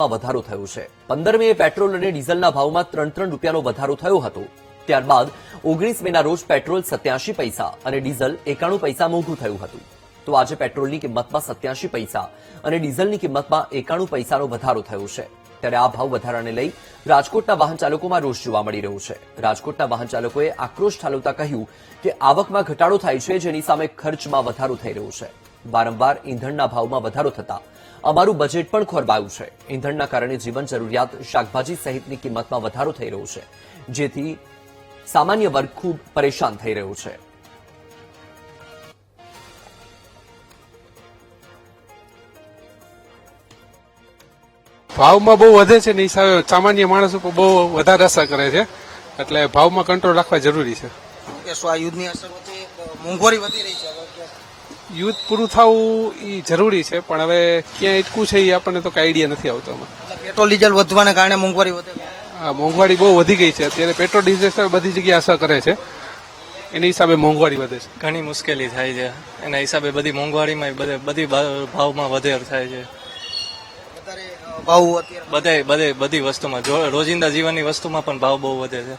વધારો થયો છે। 15 મે પેટ્રોલ અને ડીઝલના ભાવમાં 3 રૂપિયાનો વધારો થયો હતો। ત્યારબાદ 19 મેના રોજ પેટ્રોલ 87 પૈસા અને ડીઝલ 91 પૈસા મોંઘું થયું હતું। તો આજે પેટ્રોલની કિંમતમાં 87 પૈસા અને ડીઝલની કિંમતમાં 91 પૈસાનો વધારો થયો છે। ત્યારે આ ભાવ વધારાને લઈ રાજકોટના વાહન ચાલકોમાં રોષ જોવા મળી રહ્યો છે। રાજકોટના વાહન ચાલકોએ આક્રોશ ઠાલવતા કહ્યું કે આવકમાં ઘટાડો થાય છે, જેની સામે ખર્ચમાં વધારો થઈ રહ્યો છે। વારંવાર ઈંધણના ભાવમાં વધારો થતા અમારું બજેટ પણ ખોરવાયું છે। ઈંધણના કારણે જીવન જરૂરિયાત, શાકભાજી સહિતની કિંમતમાં વધારો થઈ રહ્યો છે, જેથી સામાન્ય વર્ગ ખૂબ પરેશાન થઈ રહ્યો છે। ભાવમાં બહુ વધે છે ને સામાન્ય માણસ ઉપર બહુ વધારે અસર કરે છે, એટલે ભાવમાં કંટ્રોલ રાખવા જરૂરી છે। કે શું આ યુદ્ધની અસરથી મોંઘવારી વધી રહી છે? યુદ્ધ પૂરું થવું એ જરૂરી છે, પણ હવે ક્યાં અટકું છે એ આપણને તો કઈ આઈડિયા નથી આવતો આમાં। પેટ્રોલ ડીઝલ વધવાના કારણે મોંઘવારી વધે છે? આ મોંઘવારી બહુ વધી ગઈ છે અત્યારે। પેટ્રોલ ડીઝલ બધી જગ્યાએ અસર કરે છે, એની હિસાબે મોંઘવારી વધે છે। ઘણી મુશ્કેલી થાય છે, એના હિસાબે બધી મોંઘવારીમાં બધી ભાવમાં વધારો થાય છે। ભાવ અત્યારે બધી વસ્તુમાં રોજિંદા જીવનની વસ્તુમાં પણ ભાવ બહુ વધે છે।